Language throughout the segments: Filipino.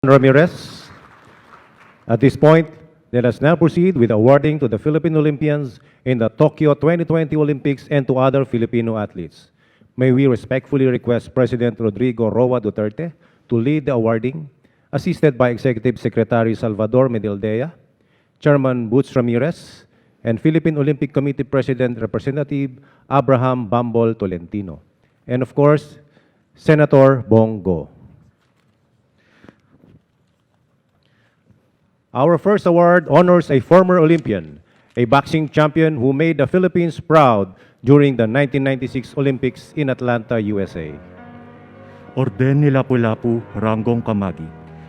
Ramirez. At this point, let us now proceed with awarding to the Philippine Olympians in the Tokyo 2020 Olympics and to other Filipino athletes. May we respectfully request President Rodrigo Roa Duterte to lead the awarding, assisted by Executive Secretary Salvador Medildea, Chairman Butch Ramirez, and Philippine Olympic Committee President Representative Abraham Bambol Tolentino, and of course, Senator Bongo. Our first award honors a former Olympian, a boxing champion who made the Philippines proud during the 1996 Olympics in Atlanta, USA. Orden ni Lapu-Lapu, Ranggong Kamagi.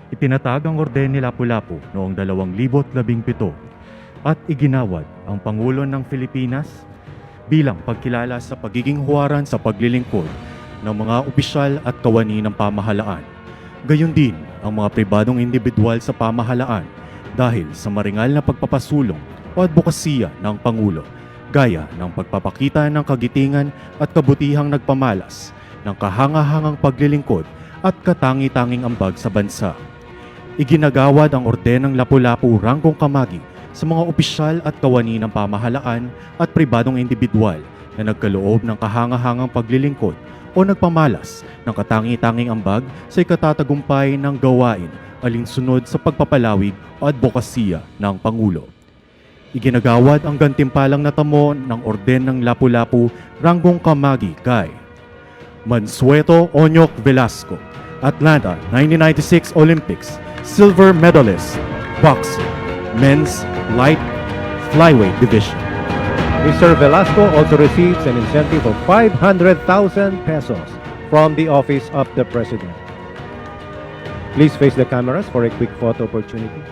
Ipinatag ang Orden ni Lapu-Lapu noong 2017 at iginawad ang Pangulo ng Pilipinas bilang pagkilala sa pagiging huwaran sa paglilingkod ng mga opisyal at kawani ng pamahalaan. Gayon din ang mga pribadong individual sa pamahalaan dahil sa maringal na pagpapasulong o advokasya ng Pangulo, gaya ng pagpapakita ng kagitingan at kabutihang nagpamalas ng kahangahangang paglilingkod at katangi-tanging ambag sa bansa. Iginagawad ang Orden ng Lapu-Lapu Ranggong Kamagi sa mga opisyal at kawani ng pamahalaan at pribadong individual na nagkaloob ng kahangahangang paglilingkod o nagpamalas ng katangi-tanging ambag sa ikatatagumpay ng gawain alinsunod sa pagpapalawig o advokasya ng Pangulo. Iginagawad ang gantimpalang natamo ng Orden ng Lapu-Lapu Ranggong Kamagi kay Mansueto Onyok Velasco, Atlanta 1996 Olympics, silver medalist, boxing, men's light flyweight division. Mr. Velasco also receives an incentive of 500,000 pesos from the Office of the President. Please face the cameras for a quick photo opportunity.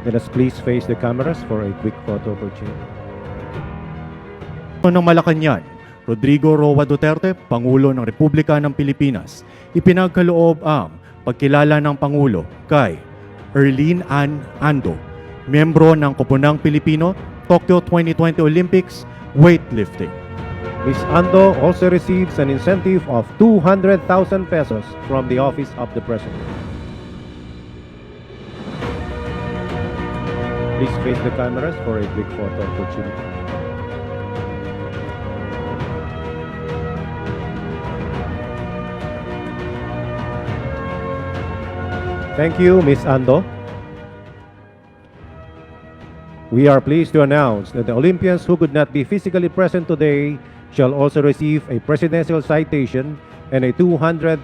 Let us please face the cameras for a quick photo opportunity. Ng Malacanang, Rodrigo Roa Duterte, Pangulo ng Republika ng Pilipinas, ipinagkaloob ang pagkilala ng Pangulo kay Erlene Ann Ando, miyembro ng Koponang Pilipino, Tokyo 2020 Olympics, weightlifting. Ms. Ando also receives an incentive of 200,000 pesos from the Office of the President. Please face the cameras for a quick photo opportunity. Thank you, Ms. Ando. We are pleased to announce that the Olympians who could not be physically present today shall also receive a presidential citation and a 200,000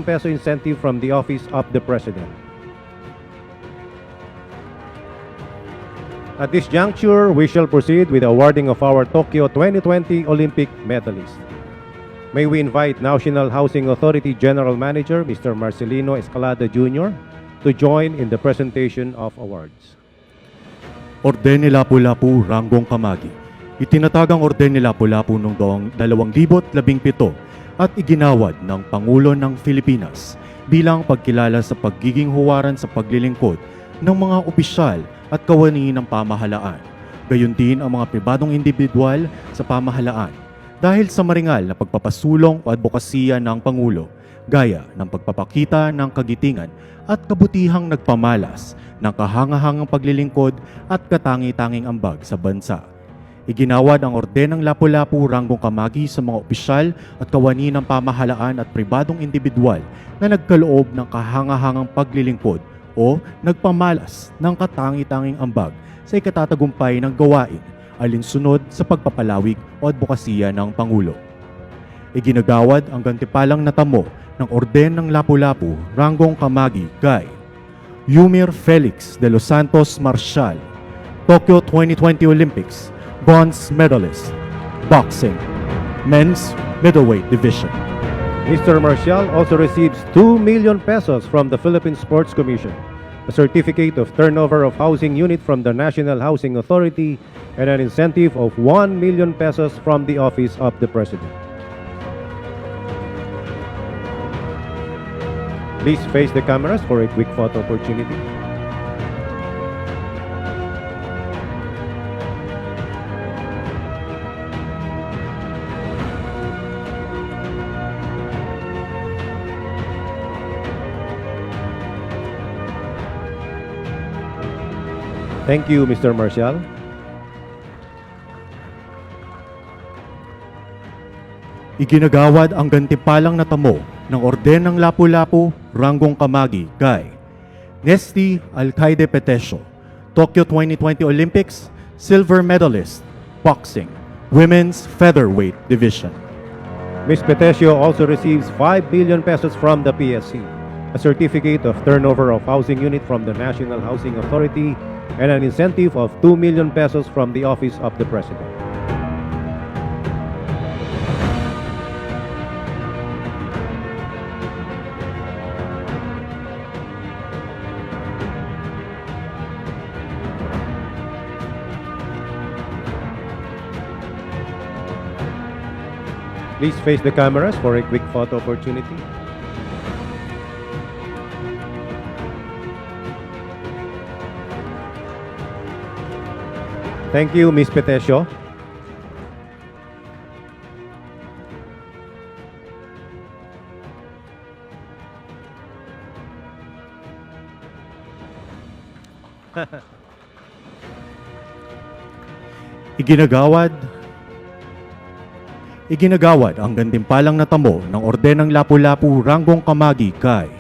peso incentive from the Office of the President. At this juncture, we shall proceed with the awarding of our Tokyo 2020 Olympic medalists. May we invite National Housing Authority General Manager Mr. Marcelino Escalada Jr. to join in the presentation of awards. Orden ni Lapu-Lapu Ranggong Kamagi. Itinatag ang Orden ni Lapu-Lapu noong 2017 at iginawad ng Pangulo ng Pilipinas bilang pagkilala sa pagiging huwaran sa paglilingkod ng mga opisyal at kawani ng pamahalaan. Gayon din ang mga pribadong individual sa pamahalaan dahil sa maringal na pagpapasulong o advokasya ng Pangulo, gaya ng pagpapakita ng kagitingan at kabutihang nagpamalas ng kahangahangang paglilingkod at katangi-tanging ambag sa bansa. Iginawad ang Orden ng Lapu-Lapu Ranggong Kamagi sa mga opisyal at kawani ng pamahalaan at pribadong individual na nagkaloob ng kahangahangang paglilingkod o nagpamalas ng katangi-tanging ambag sa ikatatagumpay ng gawain alinsunod sa pagpapalawig o advokasya ng Pangulo. Iginagawad ang gantimpalang natamo ng Orden ng Lapu-Lapu Ranggong Kamagi kay Yumir Felix de los Santos Marcial, Tokyo 2020 Olympics, bronze medalist, boxing, men's middleweight division. Mr. Marcial also receives 2 million pesos from the Philippine Sports Commission, a certificate of turnover of housing unit from the National Housing Authority, and an incentive of 1 million pesos from the Office of the President. Please face the cameras for a quick photo opportunity. Thank you, Mr. Marcial. Iginagawad ang gantimpalang natamo ng Orden ng Lapu-Lapu, Ranggong Kamagi kay Nesty Alcaide Petesio, Tokyo 2020 Olympics, silver medalist, boxing, women's featherweight division. Ms. Petesio also receives 5 million pesos from the PSC, a certificate of turnover of housing unit from the National Housing Authority, and an incentive of 2 million pesos from the Office of the President. Please face the cameras for a quick photo opportunity. Thank you, Ms. Petesio. Iginagawad ang gantimpalang natamo ng Orden ng Lapu-Lapu, Ranggong Kamagi kay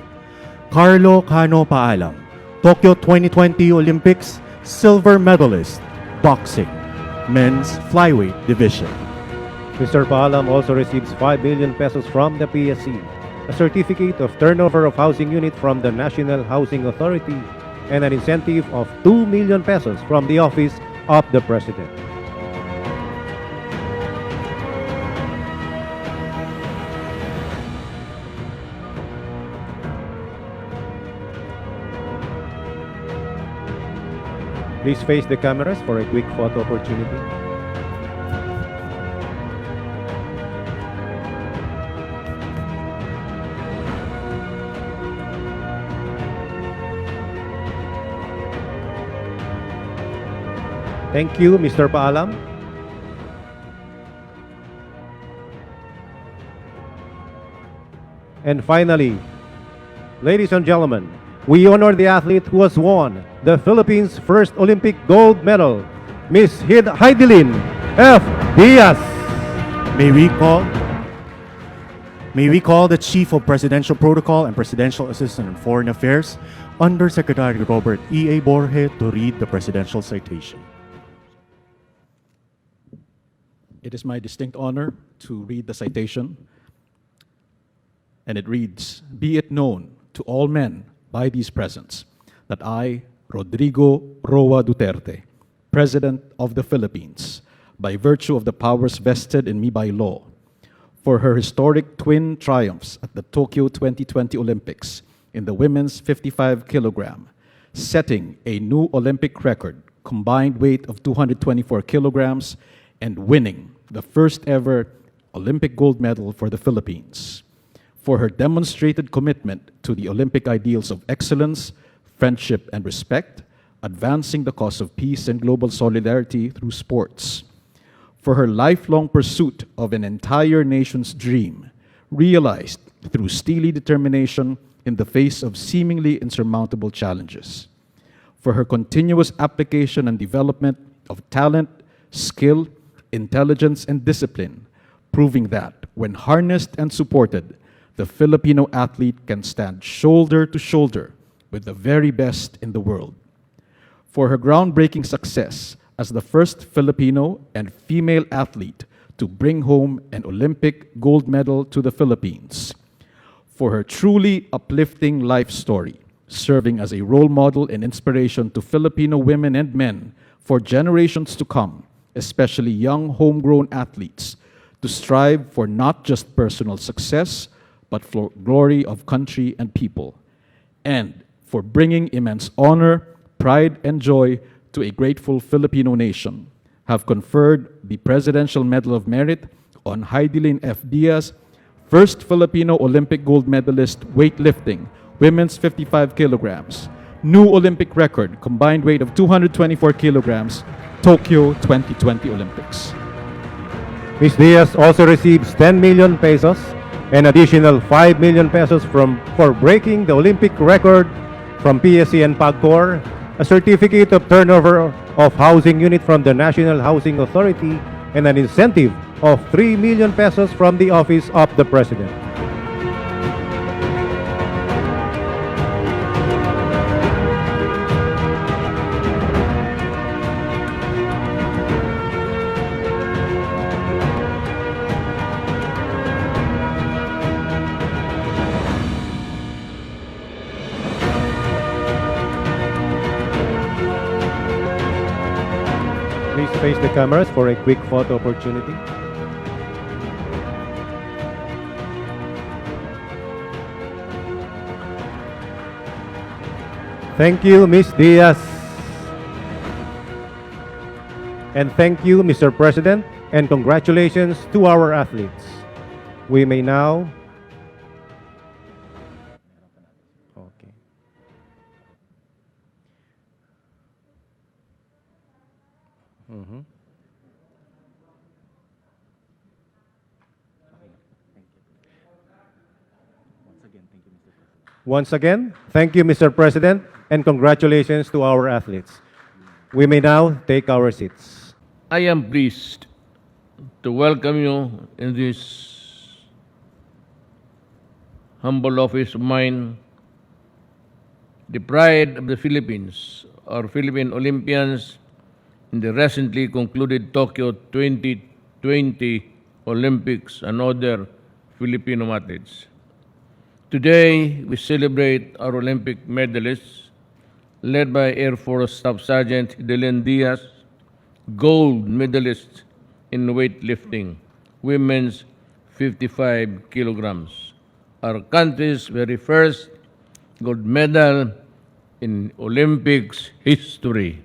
Carlo Cano Paalam, Tokyo 2020 Olympics, silver medalist, boxing, men's flyweight division. Mr. Paalam also receives 5 million pesos from the PSC, a certificate of turnover of housing unit from the National Housing Authority, and an incentive of 2 million pesos from the Office of the President. Please face the cameras for a quick photo opportunity. Thank you, Mr. Paalam. And finally, ladies and gentlemen, we honor the athlete who has won the Philippines' first Olympic gold medal, Miss Heidelin F. Diaz. May we call the Chief of Presidential Protocol and Presidential Assistant on Foreign Affairs, Undersecretary Robert E. A. Borge, to read the presidential citation. It is my distinct honor to read the citation, and it reads, "Be it known to all men by these presents that I, Rodrigo Roa Duterte, President of the Philippines, by virtue of the powers vested in me by law, for her historic twin triumphs at the Tokyo 2020 Olympics in the women's 55 kilogram, setting a new Olympic record, combined weight of 224 kilograms, and winning the first ever Olympic gold medal for the Philippines, for her demonstrated commitment to the Olympic ideals of excellence, friendship, and respect, advancing the cause of peace and global solidarity through sports, for her lifelong pursuit of an entire nation's dream, realized through steely determination in the face of seemingly insurmountable challenges, for her continuous application and development of talent, skill, intelligence, and discipline, proving that, when harnessed and supported, the Filipino athlete can stand shoulder to shoulder with the very best in the world, for her groundbreaking success as the first Filipino and female athlete to bring home an Olympic gold medal to the Philippines, for her truly uplifting life story, serving as a role model and inspiration to Filipino women and men for generations to come, especially young homegrown athletes, to strive for not just personal success, but for glory of country and people, and for bringing immense honor, pride, and joy to a grateful Filipino nation, have conferred the Presidential Medal of Merit on Heidelin F. Diaz, first Filipino Olympic gold medalist weightlifting, women's 55 kilograms, new Olympic record, combined weight of 224 kilograms, Tokyo 2020 Olympics. Ms. Diaz also receives 10 million pesos, an additional 5 million pesos for breaking the Olympic record from PSC and PAGCOR, a certificate of turnover of housing unit from the National Housing Authority, and an incentive of 3 million pesos from the Office of the President. Please face the cameras for a quick photo opportunity. Thank you, Ms. Diaz. And thank you, Mr. President, and congratulations to our athletes. We may now... Okay. Once again, thank you, Mr. President, and congratulations to our athletes. We may now take our seats. I am pleased to welcome you in this humble office of mine, the pride of the Philippines, our Philippine Olympians in the recently concluded Tokyo 2020 Olympics and other Filipino athletes. Today, we celebrate our Olympic medalists, led by Air Force Staff Sergeant Delen Diaz, gold medalist in weightlifting, women's 55 kilograms. Our country's very first gold medal in Olympics history.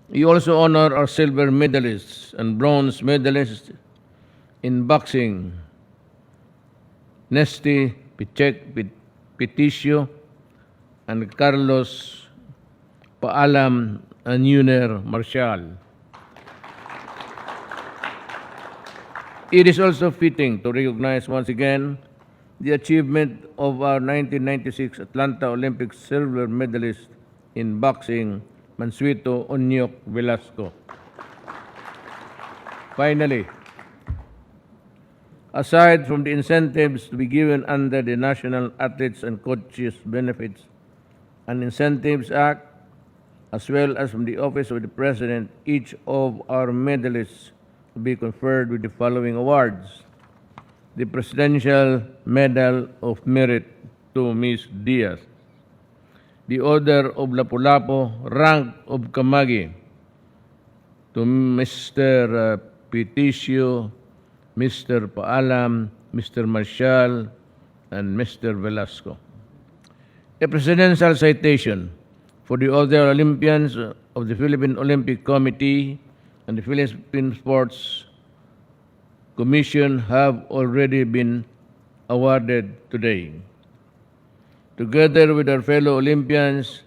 We also honor our silver medalists and bronze medalists in boxing, Nesty Peticio and Carlos Paalam and Yuner Marshall. It is also fitting to recognize once again the achievement of our 1996 Atlanta Olympics silver medalist in boxing, Mansueto Onyok Velasco. Finally, aside from the incentives to be given under the National Athletes and Coaches Benefits and Incentives Act, as well as from the Office of the President, each of our medalists will be conferred with the following awards: the Presidential Medal of Merit to Ms. Diaz, the Order of Lapu-Lapu, Rank of Kamagi to Mr. Peticio, Mr. Paalam, Mr. Marshall, and Mr. Velasco. A presidential citation for the other Olympians of the Philippine Olympic Committee and the Philippine Sports Commission have already been awarded today. Together with our fellow Olympians,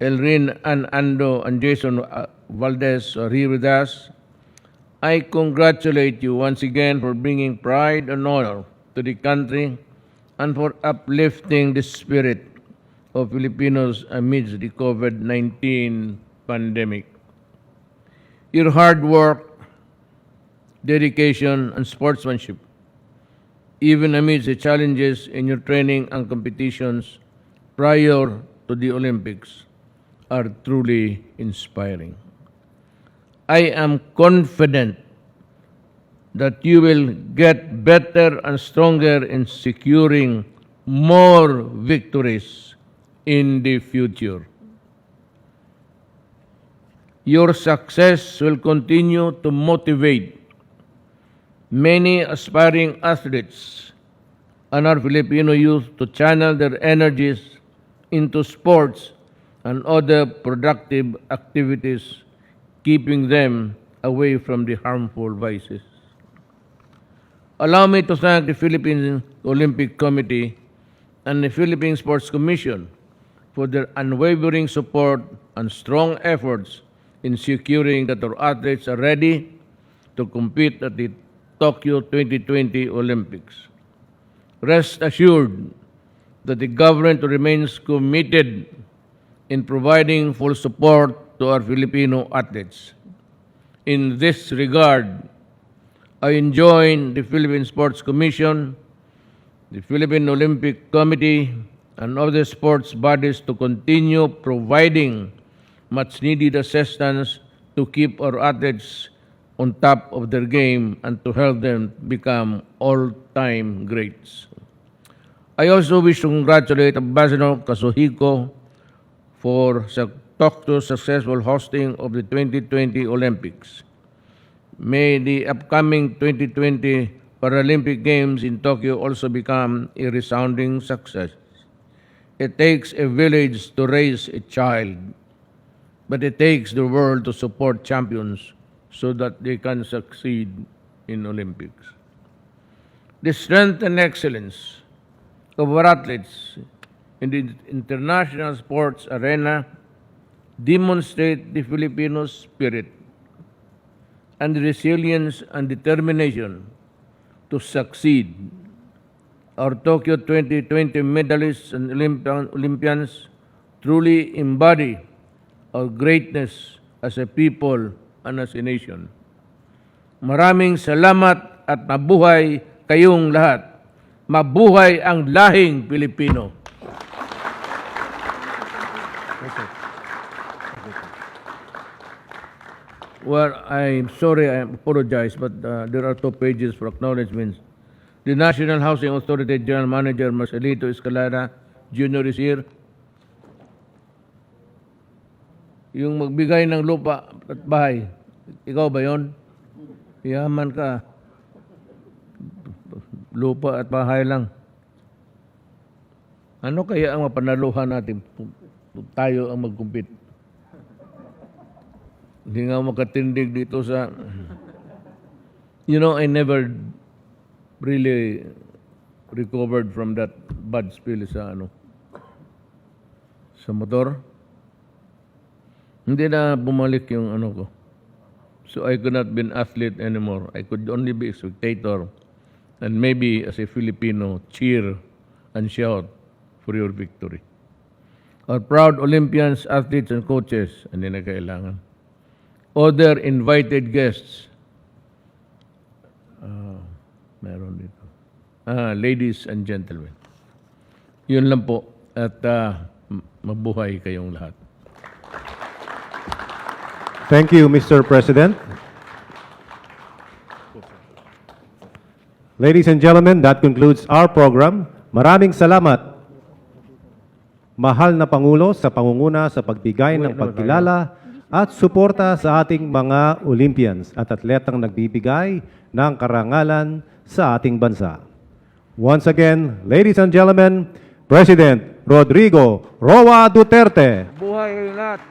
Elrin and Ando and Jason Valdez are here with us. I congratulate you once again for bringing pride and honor to the country and for uplifting the spirit of Filipinos amidst the COVID-19 pandemic. Your hard work, dedication, and sportsmanship, even amidst the challenges in your training and competitions prior to the Olympics, are truly inspiring. I am confident that you will get better and stronger in securing more victories in the future. Your success will continue to motivate many aspiring athletes and our Filipino youth to channel their energies into sports and other productive activities, keeping them away from the harmful vices. Allow me to thank the Philippine Olympic Committee and the Philippine Sports Commission for their unwavering support and strong efforts in securing that our athletes are ready to compete at the Tokyo 2020 Olympics. Rest assured that the government remains committed in providing full support to our Filipino athletes. In this regard, I enjoin the Philippine Sports Commission, the Philippine Olympic Committee, and other sports bodies to continue providing much-needed assistance to keep our athletes on top of their game and to help them become all-time greats. I also wish to congratulate Ambassador Kazuhiko for Tokyo's successful hosting of the 2020 Olympics. May the upcoming 2020 Paralympic Games in Tokyo also become a resounding success. It takes a village to raise a child, but it takes the world to support champions so that they can succeed in Olympics. The strength and excellence of our athletes in the international sports arena demonstrate the Filipino spirit and the resilience and determination to succeed. Our Tokyo 2020 medalists and Olympians truly embody our greatness as a people and as a nation. Maraming salamat at mabuhay kayong lahat. Mabuhay ang lahing Pilipino. Well, I'm sorry, I apologize, but there are 2 pages for acknowledgements. The National Housing Authority General Manager Marcelito Escalada Jr. is here. Yung magbigay ng lupa at bahay, ikaw ba yon? Yaman ka. Lupa at bahay lang. Ano kaya ang mapanaluhan natin? Tayo ang mag-compete. Hindi nga makatindig dito sa... You know, I never really recovered from that bad spill sa sa motor. Hindi na bumalik yung ko. So I could not be an athlete anymore. I could only be a spectator and maybe as a Filipino cheer and shout for your victory. Our proud Olympians, athletes, and coaches, hindi na kailangan. Other invited guests. Meron dito. Ladies and gentlemen. Yun lang po. At mabuhay kayong lahat. Thank you, Mr. President. Ladies and gentlemen, that concludes our program. Maraming salamat, mahal na Pangulo, sa pangunguna sa pagbigay ng pagkilala at suporta sa ating mga Olympians at atletang nagbibigay ng karangalan sa ating bansa. Once again, ladies and gentlemen, President Rodrigo Roa Duterte. Buhay kayong lahat.